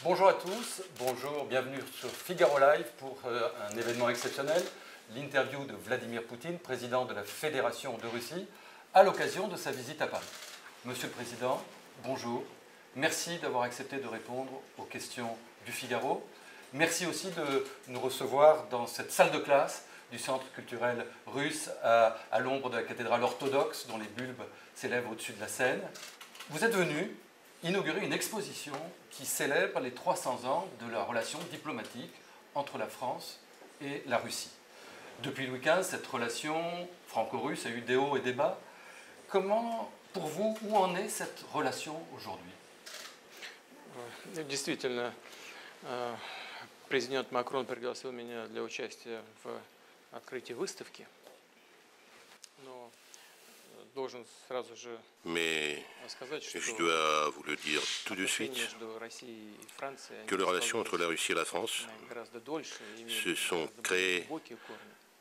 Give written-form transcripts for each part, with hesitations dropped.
Bonjour à tous, bonjour, bienvenue sur Figaro Live pour un événement exceptionnel, l'interview de Vladimir Poutine, président de la Fédération de Russie, à l'occasion de sa visite à Paris. Monsieur le Président, bonjour, merci d'avoir accepté de répondre aux questions du Figaro. Merci aussi de nous recevoir dans cette salle de classe du Centre culturel russe à l'ombre de la cathédrale orthodoxe dont les bulbes s'élèvent au-dessus de la Seine. Vous êtes venu inaugurer une exposition qui célèbre les 300 ans de la relation diplomatique entre la France et la Russie. Depuis Louis XV, cette relation franco-russe a eu des hauts et des bas. Comment, pour vous, où en est cette relation aujourd'hui? Действительно, президент Макрон пригласил меня для участия в открытии выставки. Но должен сразу же сказать, что je dois vous le dire tout de suite que les relations entre la Russie et la France se sont créées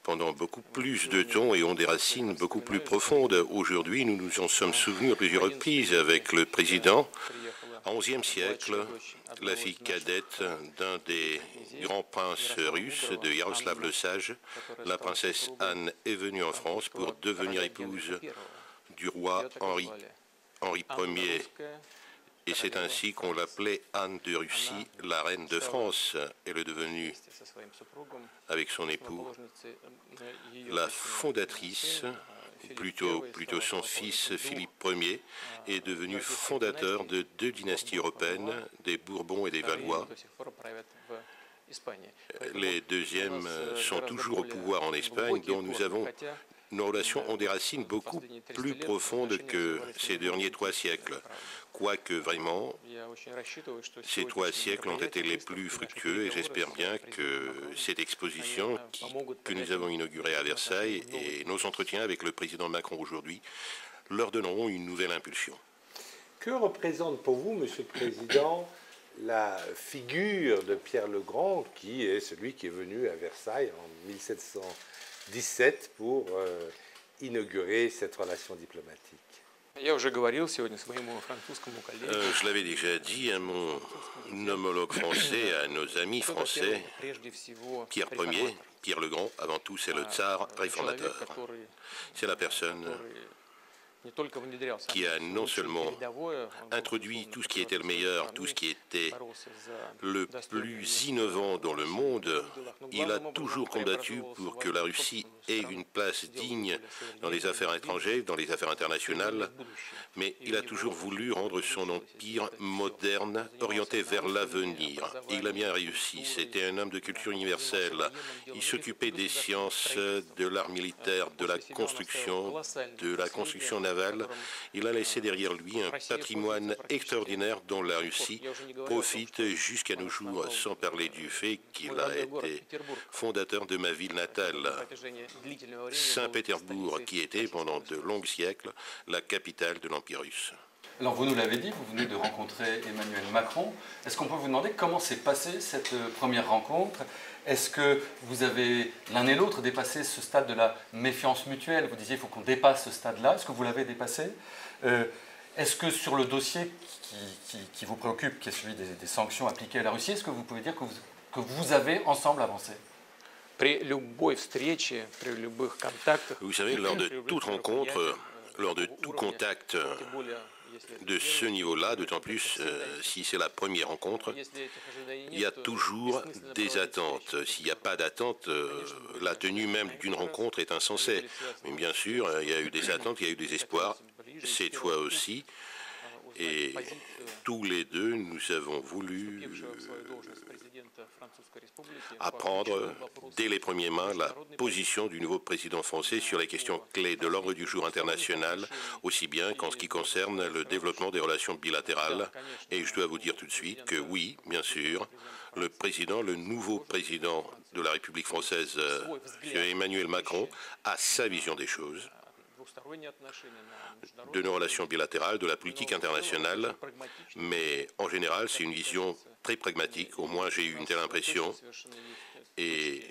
pendant beaucoup plus de temps et ont des racines beaucoup plus profondes. Aujourd'hui, nous nous en sommes souvenus à plusieurs reprises avec le président. Au XIe siècle, la fille cadette d'un des grands princes russes, de Yaroslav le Sage, la princesse Anne, est venue en France pour devenir épouse du roi Henri Ier. Et c'est ainsi qu'on l'appelait Anne de Russie, la reine de France. Elle est devenue, avec son époux, la fondatrice, plutôt son fils Philippe Ier, est devenu fondateur de deux dynasties européennes, des Bourbons et des Valois. Les deuxièmes sont toujours au pouvoir en Espagne, dont nos relations ont des racines beaucoup plus profondes que ces derniers 3 siècles. Quoique vraiment, ces 3 siècles ont été les plus fructueux et j'espère bien que cette exposition que nous avons inaugurée à Versailles et nos entretiens avec le président Macron aujourd'hui leur donneront une nouvelle impulsion. Que représente pour vous, Monsieur le Président, la figure de Pierre le Grand, qui est celui qui est venu à Versailles en 1717 pour inaugurer cette relation diplomatique? Je l'avais déjà dit à mon homologue français, à nos amis français, Pierre Ier, Pierre le Grand, avant tout c'est le tsar réformateur. C'est la personne qui a non seulement introduit tout ce qui était le meilleur, tout ce qui était le plus innovant dans le monde, il a toujours combattu pour que la Russie ait une place digne dans les affaires étrangères, dans les affaires internationales, mais il a toujours voulu rendre son empire moderne, orienté vers l'avenir. Et il a bien réussi. C'était un homme de culture universelle. Il s'occupait des sciences, de l'art militaire, de la construction navale. Il a laissé derrière lui un patrimoine extraordinaire dont la Russie profite jusqu'à nos jours, sans parler du fait qu'il a été fondateur de ma ville natale, Saint-Pétersbourg, qui était pendant de longs siècles la capitale de l'Empire russe. Alors vous nous l'avez dit, vous venez de rencontrer Emmanuel Macron. Est-ce qu'on peut vous demander comment s'est passée cette première rencontre? Est-ce que vous avez l'un et l'autre dépassé ce stade de la méfiance mutuelle? Vous disiez qu'il faut qu'on dépasse ce stade-là. Est-ce que vous l'avez dépassé? Est-ce que sur le dossier qui vous préoccupe, qui est celui des sanctions appliquées à la Russie, est-ce que vous pouvez dire que vous avez ensemble avancé? Vous savez, lors de toute rencontre, lors de tout contact de ce niveau-là, d'autant plus si c'est la première rencontre, il y a toujours des attentes. S'il n'y a pas d'attente, la tenue même d'une rencontre est insensée. Mais bien sûr, il y a eu des attentes, il y a eu des espoirs, cette fois aussi. Et tous les deux, nous avons voulu apprendre dès les premières mains la position du nouveau président français sur les questions clés de l'ordre du jour international, aussi bien qu'en ce qui concerne le développement des relations bilatérales. Et je dois vous dire tout de suite que oui, bien sûr, le nouveau président de la République française, Emmanuel Macron, a sa vision des choses, de nos relations bilatérales, de la politique internationale, mais en général, c'est une vision très pragmatique, au moins j'ai eu une telle impression, et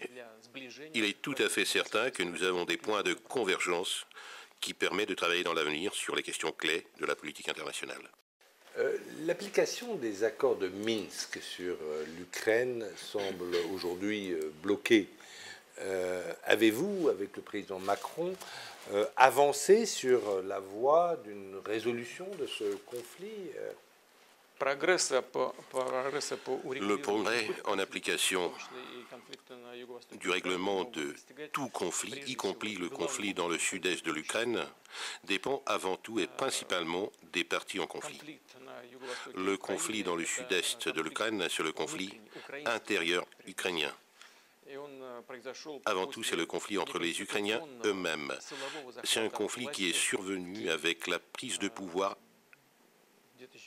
il est tout à fait certain que nous avons des points de convergence qui permettent de travailler dans l'avenir sur les questions clés de la politique internationale. L'application des accords de Minsk sur l'Ukraine semble aujourd'hui bloquée. Avez-vous, avec le président Macron, avancé sur la voie d'une résolution de ce conflit? Le progrès en application du règlement de tout conflit, y compris le conflit dans le sud-est de l'Ukraine, dépend avant tout et principalement des parties en conflit. Le conflit dans le sud-est de l'Ukraine, c'est le conflit intérieur ukrainien. Avant tout, c'est le conflit entre les Ukrainiens eux-mêmes. C'est un conflit qui est survenu avec la prise de pouvoir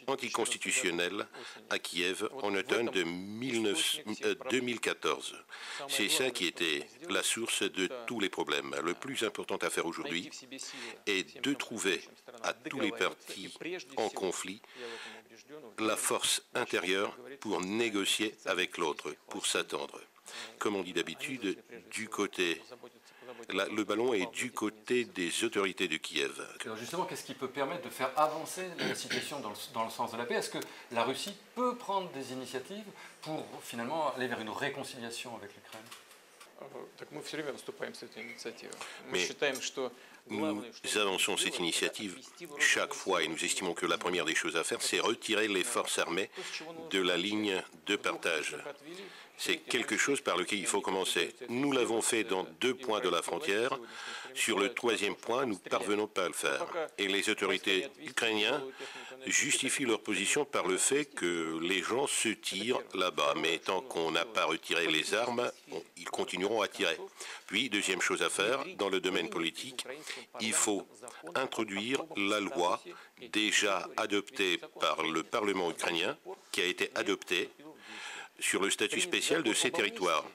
anticonstitutionnelle à Kiev en automne de 2014. C'est ça qui était la source de tous les problèmes. Le plus important à faire aujourd'hui est de trouver à tous les partis en conflit la force intérieure pour négocier avec l'autre, pour s'attendre. Comme on dit d'habitude, le ballon est du côté des autorités de Kiev. Alors justement, qu'est-ce qui peut permettre de faire avancer la situation dans le sens de la paix? Est-ce que la Russie peut prendre des initiatives pour finalement aller vers une réconciliation avec l'Ukraine? Mais nous avançons cette initiative chaque fois et nous estimons que la première des choses à faire, c'est retirer les forces armées de la ligne de partage. C'est quelque chose par lequel il faut commencer. Nous l'avons fait dans 2 points de la frontière. Sur le 3e point, nous ne parvenons pas à le faire. Et les autorités ukrainiennes justifient leur position par le fait que les gens se tirent là-bas. Mais tant qu'on n'a pas retiré les armes, ils continueront à tirer. Puis, deuxième chose à faire, dans le domaine politique, il faut introduire la loi déjà adoptée par le Parlement ukrainien, qui a été adoptée sur le statut spécial de ces territoires.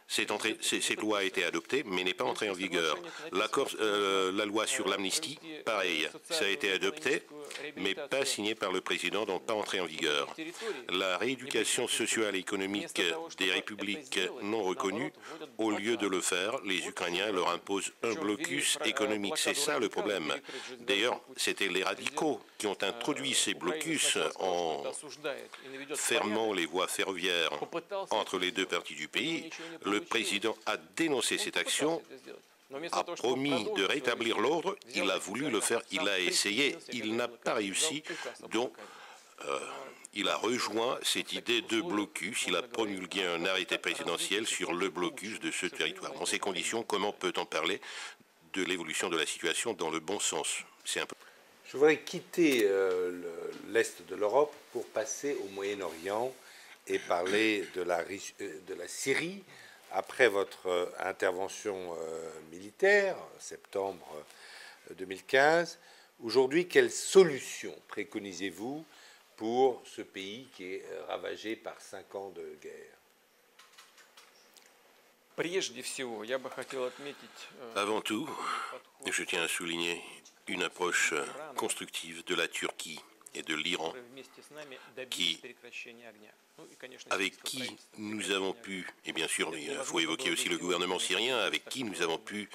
Cette loi a été adoptée, mais n'est pas entrée en vigueur. La loi sur l'amnistie, pareil, ça a été adopté, mais pas signé par le président, donc pas entré en vigueur. La rééducation sociale et économique des républiques non reconnues, au lieu de le faire, les Ukrainiens leur imposent un blocus économique. C'est ça le problème. D'ailleurs, c'était les radicaux qui ont introduit ces blocus en fermant les voies ferroviaires entre les 2 parties du pays. Le président a dénoncé cette action, a promis de rétablir l'ordre, il a voulu le faire, il a essayé, il n'a pas réussi, donc il a rejoint cette idée de blocus, il a promulgué un arrêté présidentiel sur le blocus de ce territoire. Dans ces conditions, comment peut-on parler de l'évolution de la situation dans le bon sens? C'est un peu... Je voudrais quitter l'Est de l'Europe pour passer au Moyen-Orient et parler de la Syrie. Après votre intervention militaire, septembre 2015, aujourd'hui, quelle solution préconisez-vous pour ce pays qui est ravagé par 5 ans de guerre? Avant tout, je tiens à souligner une approche constructive de la Turquie et de l'Iran, avec qui nous avons pu, et bien sûr il faut évoquer aussi le gouvernement syrien, avec qui nous avons pu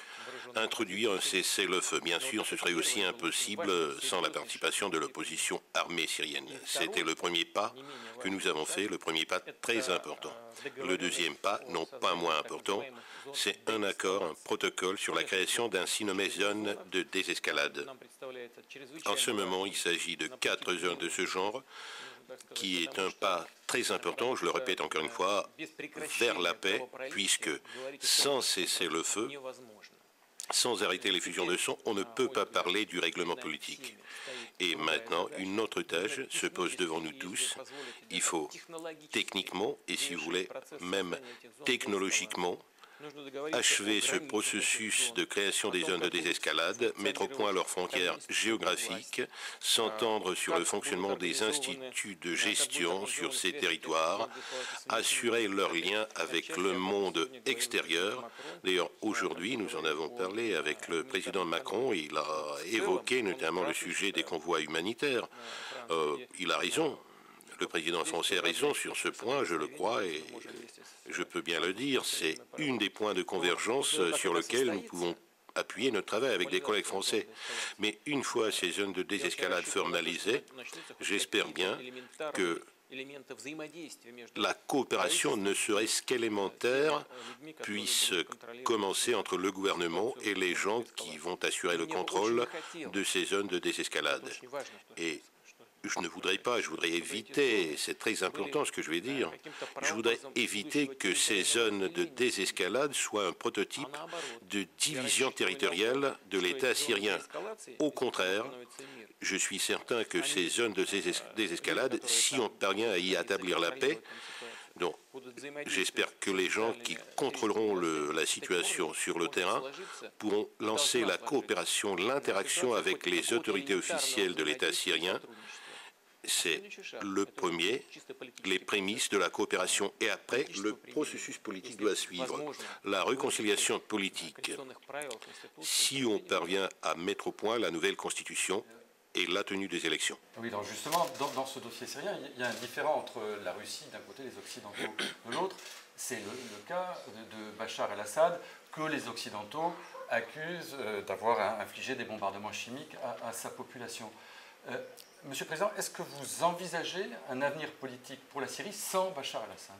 introduire un cessez-le-feu. Bien sûr, ce serait aussi impossible sans la participation de l'opposition armée syrienne. C'était le premier pas que nous avons fait, le premier pas très important. Le deuxième pas, non pas moins important, c'est un accord, un protocole sur la création d'un si nommé zone de désescalade. En ce moment, il s'agit de 4 zones de ce genre, qui est un pas très important, je le répète encore une fois, vers la paix, puisque sans cesser le feu, sans arrêter les fusions de sang, on ne peut pas parler du règlement politique. Et maintenant, une autre tâche se pose devant nous tous. Il faut techniquement, et si vous voulez, même technologiquement, achever ce processus de création des zones de désescalade, mettre au point leurs frontières géographiques, s'entendre sur le fonctionnement des instituts de gestion sur ces territoires, assurer leur lien avec le monde extérieur. D'ailleurs, aujourd'hui, nous en avons parlé avec le président Macron, il a évoqué notamment le sujet des convois humanitaires. Il a raison. Le président français a raison sur ce point, je le crois, et je peux bien le dire. C'est une des points de convergence sur lequel nous pouvons appuyer notre travail avec des collègues français. Mais une fois ces zones de désescalade formalisées, j'espère bien que la coopération, ne serait-ce qu'élémentaire, puisse commencer entre le gouvernement et les gens qui vont assurer le contrôle de ces zones de désescalade. Et je ne voudrais pas, je voudrais éviter, c'est très important ce que je vais dire, je voudrais éviter que ces zones de désescalade soient un prototype de division territoriale de l'État syrien. Au contraire, je suis certain que ces zones de désescalade, si on parvient à y établir la paix, donc j'espère que les gens qui contrôleront la situation sur le terrain pourront lancer la coopération, l'interaction avec les autorités officielles de l'État syrien. C'est le premier, les prémices de la coopération. Et après, le processus politique doit suivre. La réconciliation politique, si on parvient à mettre au point la nouvelle constitution et la tenue des élections. Oui, donc justement, dans ce dossier syrien, il y a un différent entre la Russie d'un côté et les Occidentaux de l'autre. C'est le cas de Bachar el-Assad que les Occidentaux accusent d'avoir infligé des bombardements chimiques à sa population. Monsieur le Président, est-ce que vous envisagez un avenir politique pour la Syrie sans Bachar el-Assad?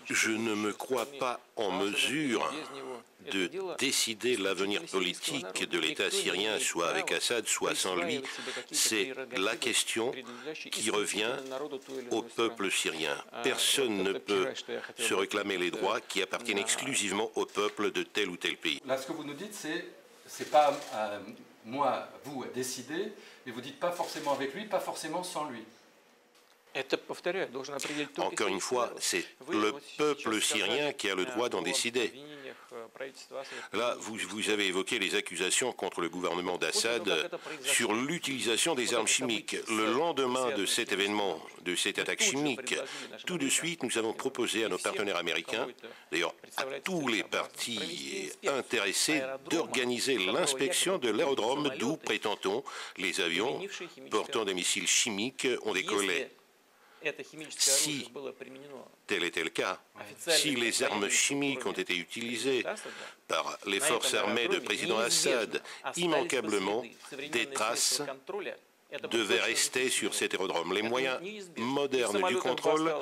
Je ne me crois pas en mesure de décider l'avenir politique de l'État syrien, soit avec Assad, soit sans lui. C'est la question qui revient au peuple syrien. Personne ne peut se réclamer les droits qui appartiennent exclusivement au peuple de tel ou tel pays. Là, ce que vous nous dites, c'est pas moi, vous, à décider, et vous dites pas forcément avec lui, pas forcément sans lui. Encore une fois, c'est le peuple syrien qui a le droit d'en décider. Là, vous avez évoqué les accusations contre le gouvernement d'Assad sur l'utilisation des armes chimiques. Le lendemain de cet événement, de cette attaque chimique, tout de suite, nous avons proposé à nos partenaires américains, d'ailleurs à tous les partis intéressés, d'organiser l'inspection de l'aérodrome d'où, prétend-on, les avions portant des missiles chimiques ont décollé. Si tel était le cas, si les armes chimiques ont été utilisées par les forces armées de président Assad, immanquablement, des traces devaient rester sur cet aérodrome. Les moyens modernes du contrôle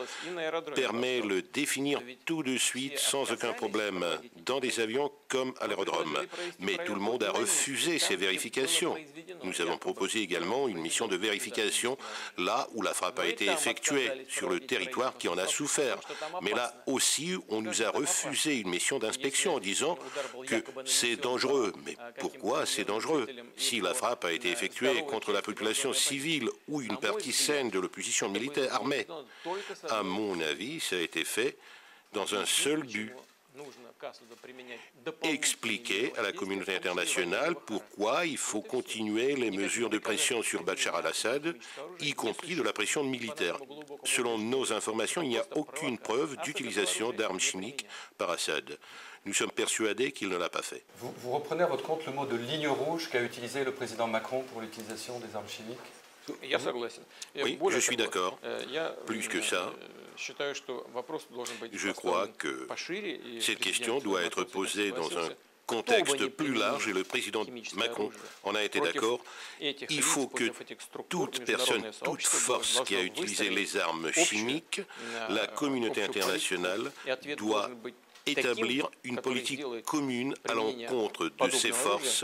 permettent de le définir tout de suite sans aucun problème, dans des avions comme à l'aérodrome. Mais tout le monde a refusé ces vérifications. Nous avons proposé également une mission de vérification là où la frappe a été effectuée, sur le territoire qui en a souffert. Mais là aussi, on nous a refusé une mission d'inspection en disant que c'est dangereux. Mais pourquoi c'est dangereux? Si la frappe a été effectuée contre la population civile ou une partie saine de l'opposition militaire armée. À mon avis, ça a été fait dans un seul but. Expliquer à la communauté internationale pourquoi il faut continuer les mesures de pression sur Bachar el-Assad, y compris de la pression militaire. Selon nos informations, il n'y a aucune preuve d'utilisation d'armes chimiques par Assad. Nous sommes persuadés qu'il ne l'a pas fait. Vous reprenez à votre compte le mot de ligne rouge qu'a utilisé le président Macron pour l'utilisation des armes chimiques? Oui, je suis d'accord. Plus que ça, je crois que cette question doit être posée dans un contexte plus large et le président Macron en a été d'accord. Il faut que toute personne, toute force qui a utilisé les armes chimiques, la communauté internationale doit établir une politique commune à l'encontre de ces forces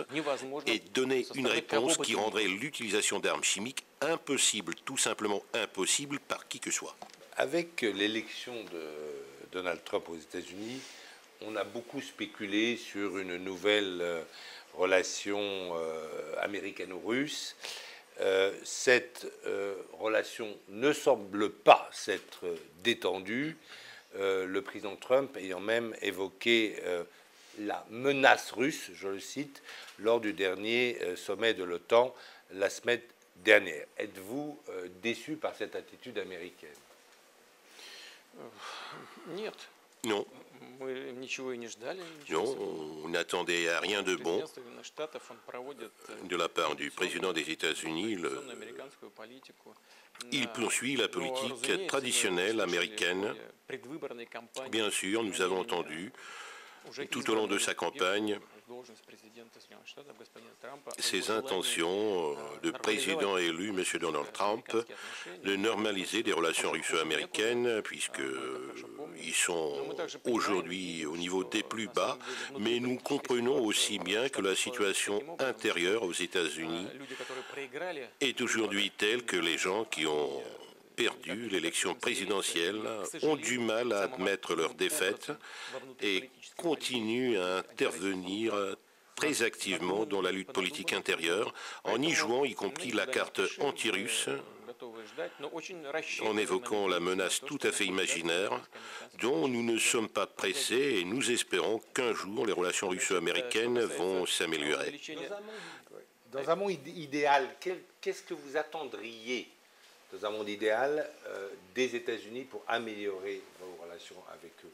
et donner une réponse qui rendrait l'utilisation d'armes chimiques impossible, tout simplement impossible par qui que soit. Avec l'élection de Donald Trump aux États-Unis, on a beaucoup spéculé sur une nouvelle relation américano-russe. Cette relation ne semble pas s'être détendue. Le président Trump ayant même évoqué la menace russe, je le cite, lors du dernier sommet de l'OTAN la semaine dernière. Êtes-vous déçu par cette attitude américaine? Non. Non, on n'attendait à rien de bon de la part du président des États-Unis. Il poursuit la politique traditionnelle américaine. Bien sûr, nous avons entendu tout au long de sa campagne ses intentions de président élu, M. Donald Trump, de normaliser des relations russo-américaines, puisqu'ils sont aujourd'hui au niveau des plus bas, mais nous comprenons aussi bien que la situation intérieure aux États-Unis est aujourd'hui telle que les gens qui ont perdu l'élection présidentielle ont du mal à admettre leur défaite et continuent à intervenir très activement dans la lutte politique intérieure, en y jouant y compris la carte anti-russe, en évoquant la menace tout à fait imaginaire, dont nous ne sommes pas pressés et nous espérons qu'un jour les relations russo-américaines vont s'améliorer. Dans un monde idéal, qu'est-ce que vous attendriez, dans un monde idéal, des États-Unis pour améliorer vos relations avec eux?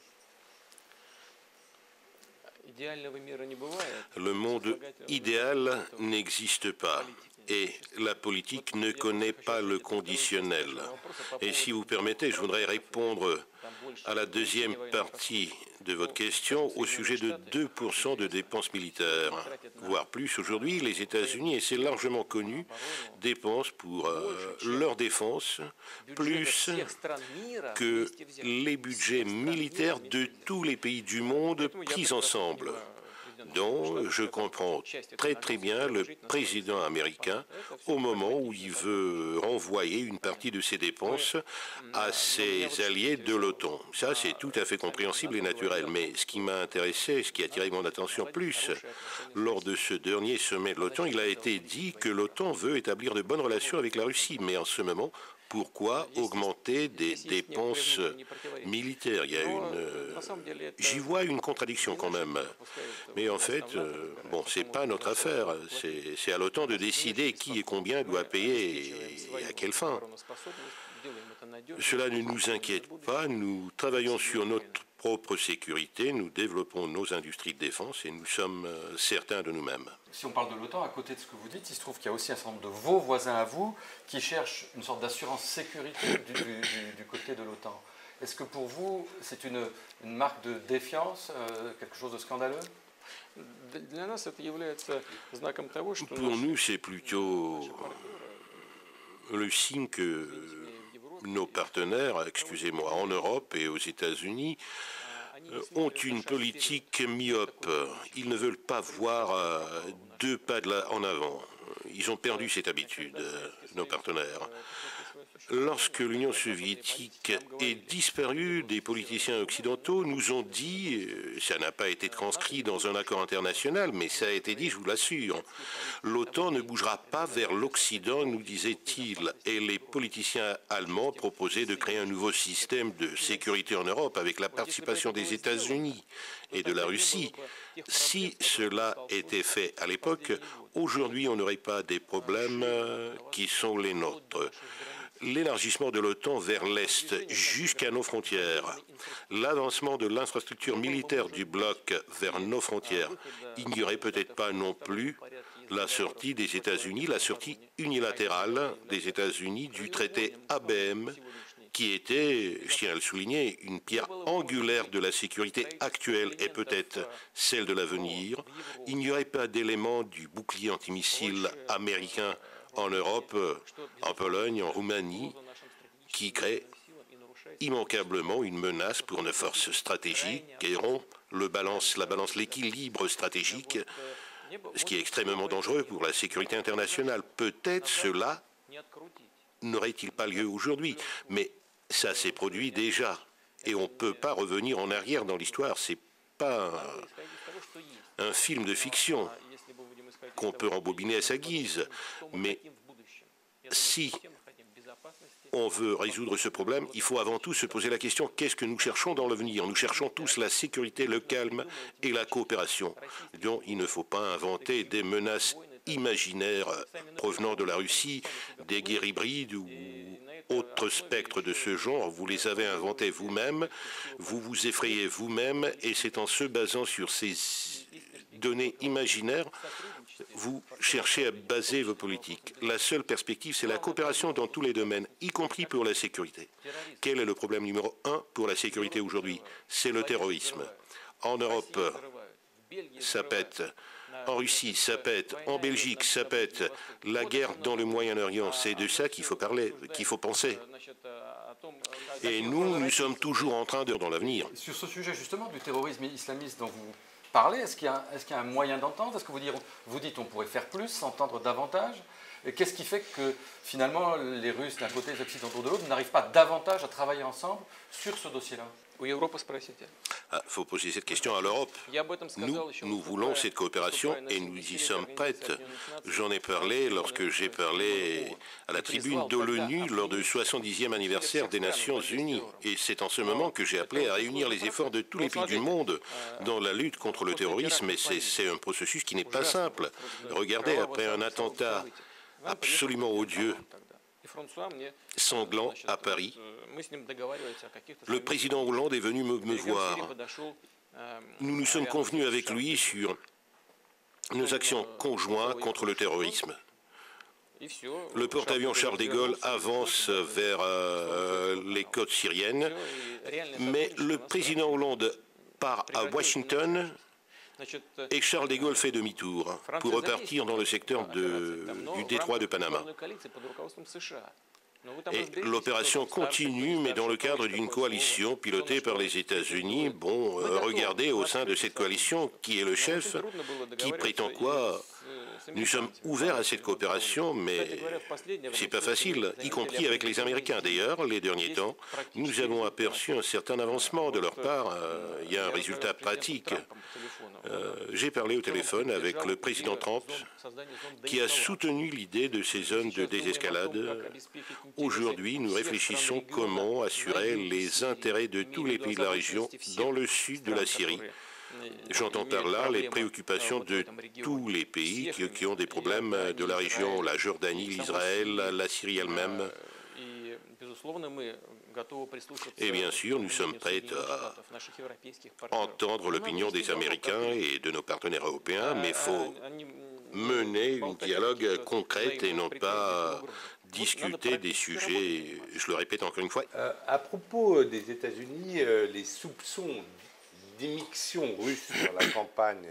Le monde idéal n'existe pas et la politique ne connaît pas le conditionnel. Et si vous permettez, je voudrais répondre à la deuxième partie de votre question au sujet de 2% de dépenses militaires, voire plus. Aujourd'hui, les États-Unis, et c'est largement connu, dépensent pour leur défense plus que les budgets militaires de tous les pays du monde pris ensemble. Donc, je comprends très bien le président américain au moment où il veut renvoyer une partie de ses dépenses à ses alliés de l'OTAN. Ça, c'est tout à fait compréhensible et naturel. Mais ce qui m'a intéressé, ce qui a attiré mon attention plus, lors de ce dernier sommet de l'OTAN, il a été dit que l'OTAN veut établir de bonnes relations avec la Russie. Mais en ce moment, pourquoi augmenter des dépenses militaires? J'y vois une contradiction quand même. Mais en fait, bon, c'est pas notre affaire. C'est à l'OTAN de décider qui et combien doit payer et à quelle fin. Cela ne nous inquiète pas. Nous travaillons sur notre propre sécurité, nous développons nos industries de défense et nous sommes certains de nous-mêmes. Si on parle de l'OTAN, à côté de ce que vous dites, il se trouve qu'il y a aussi un certain nombre de vos voisins à vous qui cherchent une sorte d'assurance sécurité du côté de l'OTAN. Est-ce que pour vous, c'est une marque de défiance, quelque chose de scandaleux? Pour nous, c'est plutôt le signe que nos partenaires, excusez-moi, en Europe et aux États-Unis, ont une politique myope. Ils ne veulent pas voir deux pas en avant. Ils ont perdu cette habitude, nos partenaires. Lorsque l'Union soviétique est disparue, des politiciens occidentaux nous ont dit, ça n'a pas été transcrit dans un accord international, mais ça a été dit, je vous l'assure, l'OTAN ne bougera pas vers l'Occident, nous disait-il, et les politiciens allemands proposaient de créer un nouveau système de sécurité en Europe avec la participation des États-Unis et de la Russie. Si cela était fait à l'époque, aujourd'hui on n'aurait pas des problèmes qui sont les nôtres. L'élargissement de l'OTAN vers l'Est jusqu'à nos frontières, l'avancement de l'infrastructure militaire du bloc vers nos frontières, il n'y aurait peut-être pas non plus la sortie des États-Unis, la sortie unilatérale des États-Unis du traité ABM, qui était, je tiens à le souligner, une pierre angulaire de la sécurité actuelle et peut-être celle de l'avenir. Il n'y aurait pas d'élément du bouclier antimissile américain en Europe, en Pologne, en Roumanie, qui crée immanquablement une menace pour nos forces stratégiques et rompt l'équilibre stratégique, ce qui est extrêmement dangereux pour la sécurité internationale. Peut-être cela n'aurait-il pas lieu aujourd'hui, mais ça s'est produit déjà, et on ne peut pas revenir en arrière dans l'histoire. C'est pas un film de fiction qu'on peut rembobiner à sa guise. Mais si on veut résoudre ce problème, il faut avant tout se poser la question, qu'est-ce que nous cherchons dans l'avenir? Nous cherchons tous la sécurité, le calme et la coopération. Donc il ne faut pas inventer des menaces imaginaires provenant de la Russie, des guerres hybrides ou autres spectres de ce genre. Vous les avez inventés vous-même, vous vous effrayez vous-même, et c'est en se basant sur ces données imaginaires, vous cherchez à baser vos politiques. La seule perspective, c'est la coopération dans tous les domaines, y compris pour la sécurité. Quel est le problème numéro 1 pour la sécurité aujourd'hui? C'est le terrorisme. En Europe, ça pète. En Russie, ça pète. En Belgique, ça pète. La guerre dans le Moyen-Orient, c'est de ça qu'il faut parler, qu'il faut penser. Et nous sommes toujours en train de dans l'avenir. Sur ce sujet justement du terrorisme islamiste dont vous parlez, est-ce qu'il y a un moyen d'entendre? Est-ce que vous dites on pourrait faire plus, s'entendre davantage? Qu'est-ce qui fait que finalement les Russes d'un côté et les Occidentaux de l'autre n'arrivent pas davantage à travailler ensemble sur ce dossier-là? Il faut poser cette question à l'Europe. Nous voulons cette coopération et nous y sommes prêts. J'en ai parlé lorsque j'ai parlé à la tribune de l'ONU lors du 70e anniversaire des Nations Unies. Et c'est en ce moment que j'ai appelé à réunir les efforts de tous les pays du monde dans la lutte contre le terrorisme. Et c'est un processus qui n'est pas simple. Regardez, après un attentat absolument odieux, sanglant à Paris, le président Hollande est venu me voir. Nous nous sommes convenus avec lui sur nos actions conjointes contre le terrorisme. Le porte-avions Charles de Gaulle avance vers les côtes syriennes, mais le président Hollande part à Washington et Charles de Gaulle fait demi-tour pour repartir dans le secteur du détroit de Panama. Et l'opération continue, mais dans le cadre d'une coalition pilotée par les États-Unis. Bon, regardez au sein de cette coalition qui est le chef, qui prétend quoi? Nous sommes ouverts à cette coopération, mais c'est pas facile, y compris avec les Américains. D'ailleurs, les derniers temps, nous avons aperçu un certain avancement de leur part. Il y a un résultat pratique. J'ai parlé au téléphone avec le président Trump, qui a soutenu l'idée de ces zones de désescalade. Aujourd'hui, nous réfléchissons comment assurer les intérêts de tous les pays de la région dans le sud de la Syrie. J'entends par là les préoccupations de tous les pays qui ont des problèmes de la région, la Jordanie, l'Israël, la Syrie elle-même. Et bien sûr, nous sommes prêts à entendre l'opinion des Américains et de nos partenaires européens, mais il faut mener un dialogue concret et non pas discuter des sujets, je le répète encore une fois. À propos des États-Unis, les soupçons d'immixtion russe dans la campagne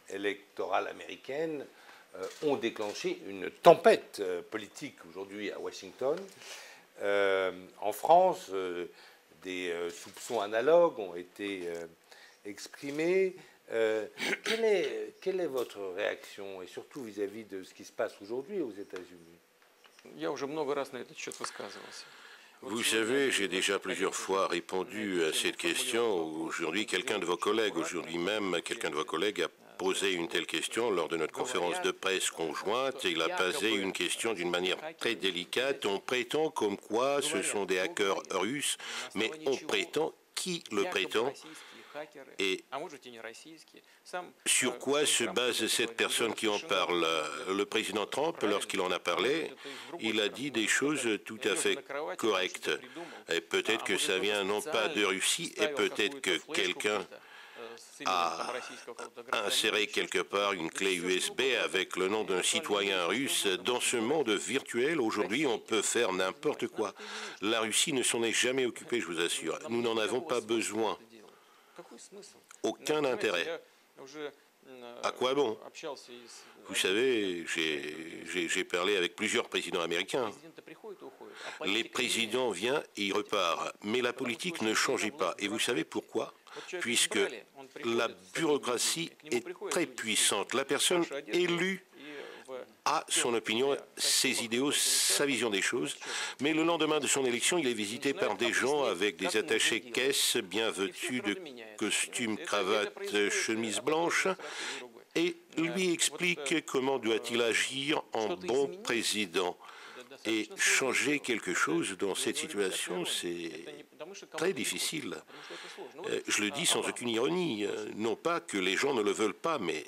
électorale américaine ont déclenché une tempête politique aujourd'hui à Washington. En France, des soupçons analogues ont été exprimés. Quelle est votre réaction, et surtout vis-à-vis de ce qui se passe aujourd'hui aux États-Unis? Vous savez, j'ai déjà plusieurs fois répondu à cette question. Aujourd'hui, quelqu'un de vos collègues, aujourd'hui même, quelqu'un de vos collègues a posé une telle question lors de notre conférence de presse conjointe. Il a posé une question d'une manière très délicate. On prétend comme quoi ce sont des hackers russes, mais on prétend qui le prétend et sur quoi se base cette personne qui en parle? Le président Trump, lorsqu'il en a parlé, il a dit des choses tout à fait correctes. Et peut-être que ça vient non pas de Russie, et peut-être que quelqu'un a inséré quelque part une clé USB avec le nom d'un citoyen russe. Dans ce monde virtuel, aujourd'hui, on peut faire n'importe quoi. La Russie ne s'en est jamais occupée, je vous assure. Nous n'en avons pas besoin. Aucun intérêt. À quoi bon? Vous savez, j'ai parlé avec plusieurs présidents américains. Les présidents viennent et ils repartent. Mais la politique ne change pas. Et vous savez pourquoi? Puisque la bureaucratie est très puissante. La personne élue a son opinion, ses idéaux, sa vision des choses, mais le lendemain de son élection, il est visité par des gens avec des attachés caisses bien vêtus de costumes, cravates, chemises blanches, et lui explique comment doit-il agir en bon président. Et changer quelque chose dans cette situation, c'est très difficile. Je le dis sans aucune ironie, non pas que les gens ne le veulent pas, mais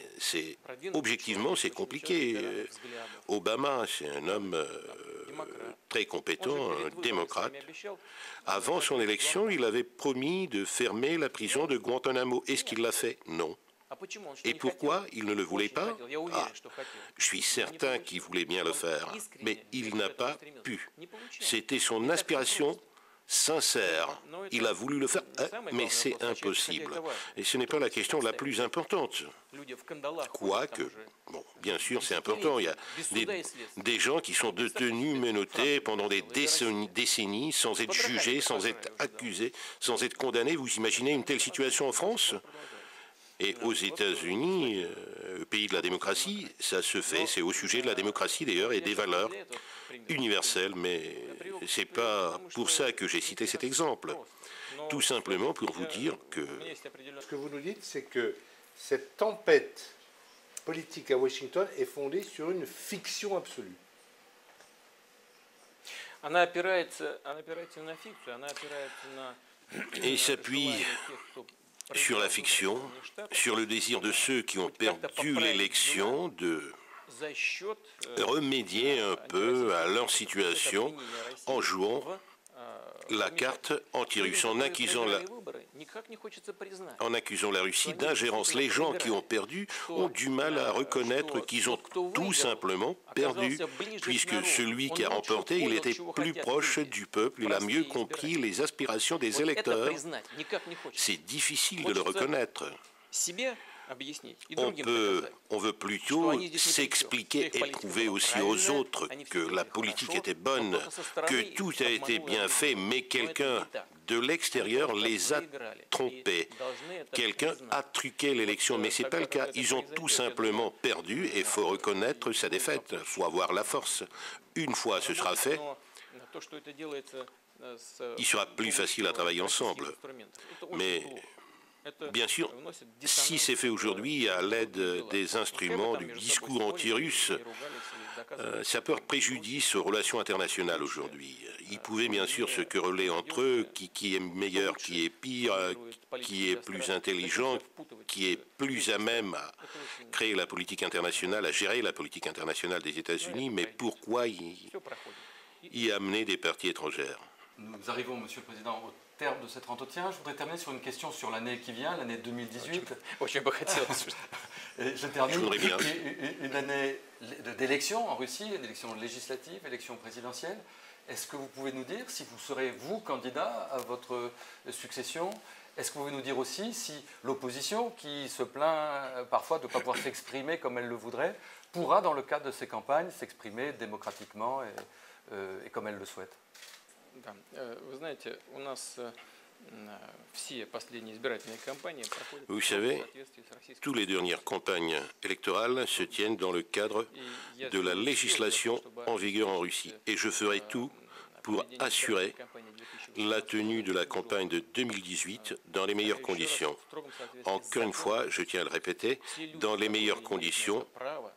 objectivement, c'est compliqué. Obama, c'est un homme très compétent, un démocrate. Avant son élection, il avait promis de fermer la prison de Guantanamo. Est-ce qu'il l'a fait? Non. Et pourquoi il ne le voulait pas? Je suis certain qu'il voulait bien le faire, mais il n'a pas pu. C'était son aspiration, sincère. Il a voulu le faire, mais c'est impossible. Et ce n'est pas la question la plus importante. Quoique, bon, bien sûr, c'est important. Il y a des gens qui sont détenus, menottés pendant des décennies, sans être jugés, sans être accusés, sans être condamnés. Vous imaginez une telle situation en France ? Et aux États-Unis, pays de la démocratie, ça se fait. C'est au sujet de la démocratie d'ailleurs et des valeurs universelles. Mais ce n'est pas pour ça que j'ai cité cet exemple. Tout simplement pour vous dire que... Ce que vous nous dites, c'est que cette tempête politique à Washington est fondée sur une fiction absolue. Et s'appuie sur la fiction, sur le désir de ceux qui ont perdu l'élection de remédier un peu à leur situation en jouant la carte anti-russe, en accusant la Russie d'ingérence. Les gens qui ont perdu ont du mal à reconnaître qu'ils ont tout simplement perdu, puisque celui qui a remporté, il était plus proche du peuple, il a mieux compris les aspirations des électeurs. C'est difficile de le reconnaître. On veut plutôt s'expliquer et prouver aussi aux autres que la politique était bonne, que tout a été bien fait, mais quelqu'un de l'extérieur les a trompés. Quelqu'un a truqué l'élection, mais ce n'est pas le cas. Ils ont tout simplement perdu et il faut reconnaître sa défaite. Il faut avoir la force. Une fois ce sera fait, il sera plus facile à travailler ensemble. Mais bien sûr, si c'est fait aujourd'hui à l'aide des instruments du discours anti-russe, ça porte préjudice aux relations internationales aujourd'hui. Ils pouvaient bien sûr se quereller entre eux, qui est meilleur, qui est pire, qui est plus intelligent, qui est plus à même à créer la politique internationale, à gérer la politique internationale des États-Unis, mais pourquoi y amener des parties étrangères? Nous arrivons, Monsieur le Président, au terme de cet entretien. Je voudrais terminer sur une question sur l'année qui vient, l'année 2018. Je termine. Une année d'élection en Russie, une élection législative, élection présidentielle. Est-ce que vous pouvez nous dire si vous serez, vous, candidat à votre succession? Est-ce que vous pouvez nous dire aussi si l'opposition, qui se plaint parfois de ne pas pouvoir s'exprimer comme elle le voudrait, pourra, dans le cadre de ces campagnes, s'exprimer démocratiquement et comme elle le souhaite? Vous savez, toutes les dernières campagnes électorales se tiennent dans le cadre de la législation en vigueur en Russie. Et je ferai tout pour assurer la tenue de la campagne de 2018 dans les meilleures conditions. Encore une fois, je tiens à le répéter, dans les meilleures conditions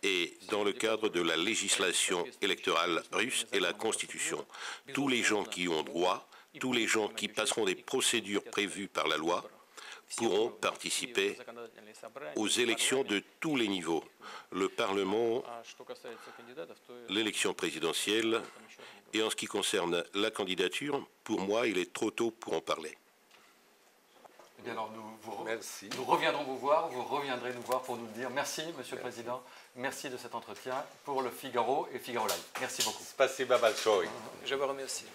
et dans le cadre de la législation électorale russe et la Constitution. Tous les gens qui ont droit, tous les gens qui passeront des procédures prévues par la loi pourront participer aux élections de tous les niveaux. Le Parlement, l'élection présidentielle, et en ce qui concerne la candidature, pour moi, il est trop tôt pour en parler. Eh bien alors nous reviendrons vous voir, vous reviendrez nous voir pour nous le dire. Merci, Monsieur le Président. Merci de cet entretien pour le Figaro et Figaro Live. Merci beaucoup. Spasiba большое. Je vous remercie.